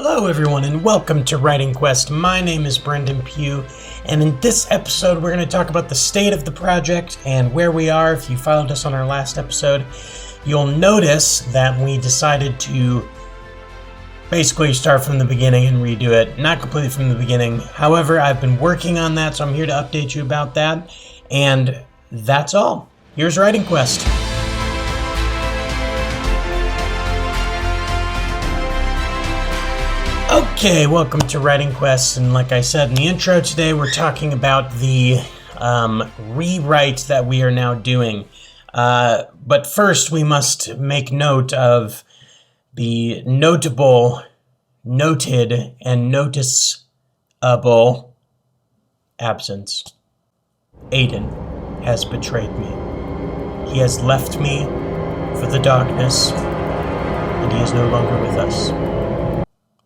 Hello everyone and welcome to Writing Quest. My name is Brenden Pugh, and in this episode we're going to talk about the state of the project and where we are. If you followed us on our last episode, you'll notice that we decided to basically start from the beginning and redo it. Not completely from the beginning. However, I've been working on that, so I'm here to update you about that. And that's all. Here's Writing Quest. Okay, welcome to Writing Quest, and like I said in the intro today, we're talking about the rewrite that we are now doing. But first, we must make note of the noted, and noticeable absence. Aiden has betrayed me. He has left me for the darkness, and he is no longer with us.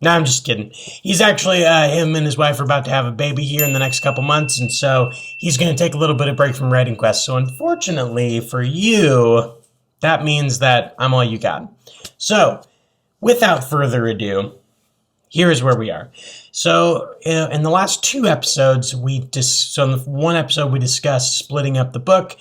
No, I'm just kidding. He's actually, him and his wife are about to have a baby here in the next couple months, and so he's going to take a little bit of break from Writing Quest. So unfortunately for you, that means that I'm all you got. So, without further ado, here's where we are. So, in the last two episodes, so in the one episode we discussed splitting up the book,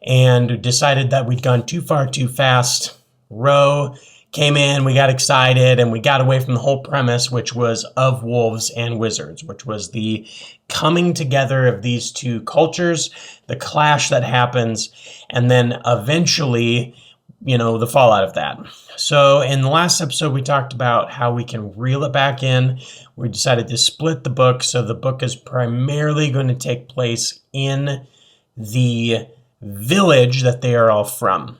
and decided that we'd gone too far too fast. Roe came in, we got excited, and we got away from the whole premise, which was of wolves and wizards, which was the coming together of these two cultures, the clash that happens, and then eventually, the fallout of that. So in the last episode, we talked about how we can reel it back in. We decided to split the book, so the book is primarily going to take place in the village that they are all from.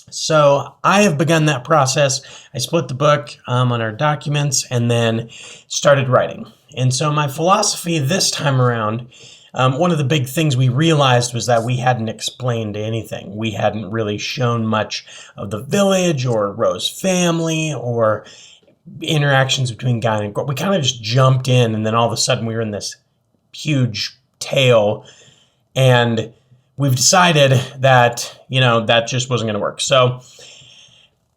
So I have begun that process. I split the book on our documents and then started writing. And so my philosophy this time around, one of the big things we realized was that we hadn't explained anything. We hadn't really shown much of the village or Roe's family or interactions between Guy and Gordon. We kind of just jumped in, and then all of a sudden we were in this huge tale, and we've decided that, that just wasn't going to work. So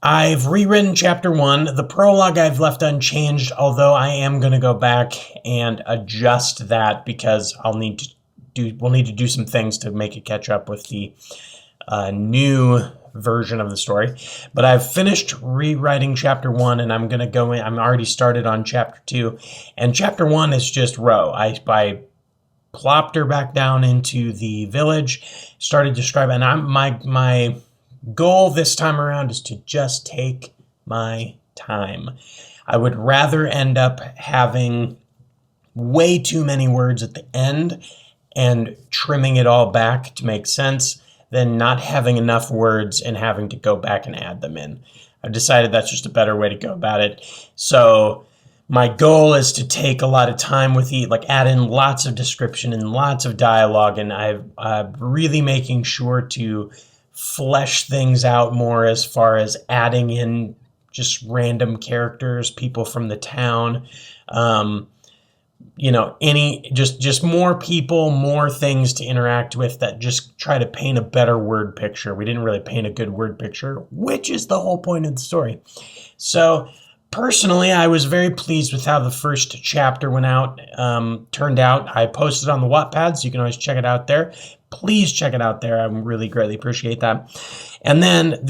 I've rewritten chapter 1. The prologue I've left unchanged, although I am going to go back and adjust that because we'll need to do some things to make it catch up with the new version of the story. But I've finished rewriting chapter 1, and I'm going to go in. I'm already started on chapter 2. And chapter 1 is just Roe. I plopped her back down into the village, started describing, and my goal this time around is to just take my time. I would rather end up having way too many words at the end and trimming it all back to make sense than not having enough words and having to go back and add them in. I've decided that's just a better way to go about it. So my goal is to take a lot of time with add in lots of description and lots of dialogue, and I'm really making sure to flesh things out more as far as adding in just random characters, people from the town, just more people, more things to interact with that just try to paint a better word picture. We didn't really paint a good word picture, which is the whole point of the story. So personally, I was very pleased with how the first chapter turned out. I posted on the Wattpad, so you can always check it out there. Please check it out there. I really greatly appreciate that. And then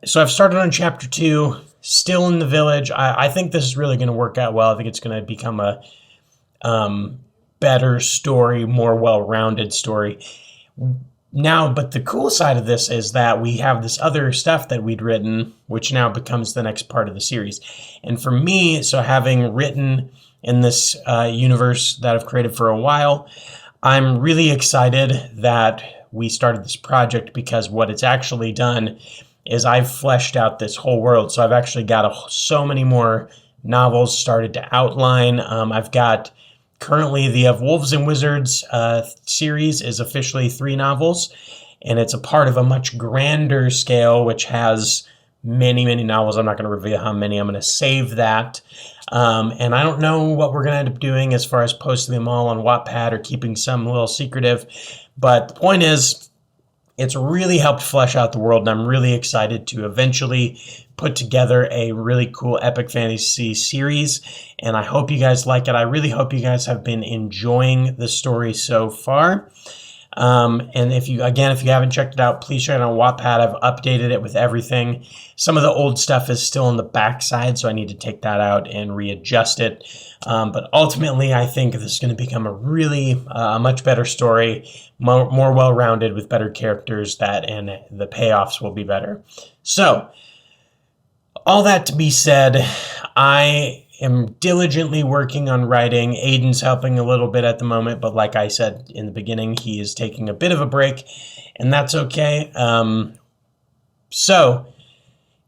so I've started on chapter 2, still in the village. I think this is really going to work out well. I think it's going to become a better story, more well-rounded story. Now, but the cool side of this is that we have this other stuff that we'd written, which now becomes the next part of the series. And for me, so having written in this universe that I've created for a while, I'm really excited that we started this project, because what it's actually done is I've fleshed out this whole world. So I've actually got so many more novels started to outline. I've got currently the Of Wolves and Wizards series is officially 3 novels, and it's a part of a much grander scale, which has many, many novels. I'm not going to reveal how many. I'm going to save that. And I don't know what we're going to end up doing as far as posting them all on Wattpad or keeping some a little secretive. But the point is, it's really helped flesh out the world, and I'm really excited to eventually put together a really cool epic fantasy series, and I hope you guys like it. I really hope you guys have been enjoying the story so far. And if you haven't checked it out, please check it out on Wattpad. I've updated it with everything. Some of the old stuff is still on the backside, so I need to take that out and readjust it. But ultimately, I think this is going to become a really much better story, more well-rounded with better characters, and the payoffs will be better. So, all that to be said, I am diligently working on writing. Aiden's helping a little bit at the moment, but like I said in the beginning, he is taking a bit of a break, and that's okay. So,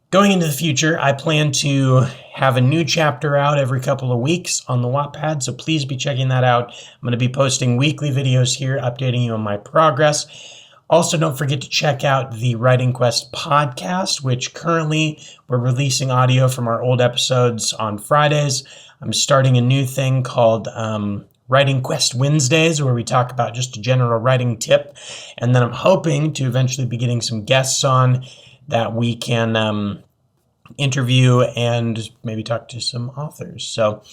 going into the future, I plan to have a new chapter out every couple of weeks on the Wattpad, so please be checking that out. I'm going to be posting weekly videos here, updating you on my progress. Also, don't forget to check out the Writing Quest podcast, which currently we're releasing audio from our old episodes on Fridays. I'm starting a new thing called Writing Quest Wednesdays, where we talk about just a general writing tip. And then I'm hoping to eventually be getting some guests on that we can interview and maybe talk to some authors. So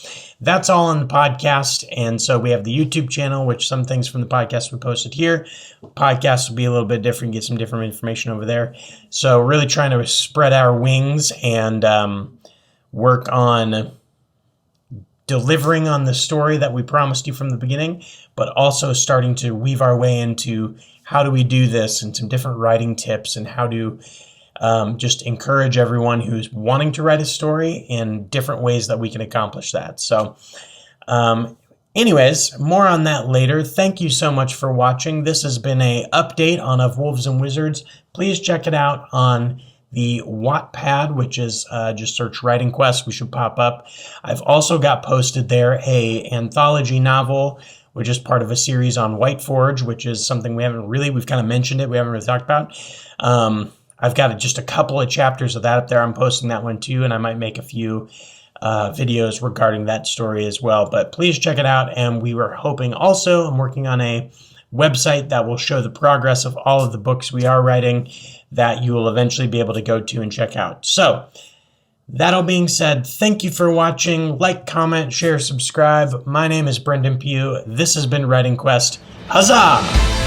that's all on the podcast. And so we have the YouTube channel, which some things from the podcast we posted here. Podcast will be a little bit different, get some different information over there. So really trying to spread our wings and work on delivering on the story that we promised you from the beginning, but also starting to weave our way into how do we do this and some different writing tips and how to just encourage everyone who's wanting to write a story in different ways that we can accomplish that. So anyways, more on that later. Thank you so much for watching. This has been an update on Of Wolves and Wizards. Please check it out on the Wattpad, which is just search Writing Quest. We should pop up. I've also got posted there a anthology novel, which is part of a series on Whiteforge, which is something we've kind of mentioned it. We haven't really talked about. I've got just a couple of chapters of that up there. I'm posting that one too, and I might make a few videos regarding that story as well. But please check it out. And we were hoping also, I'm working on a website that will show the progress of all of the books we are writing that you will eventually be able to go to and check out. So, that all being said, thank you for watching. Like, comment, share, subscribe. My name is Brenden Pugh. This has been Writing Quest. Huzzah!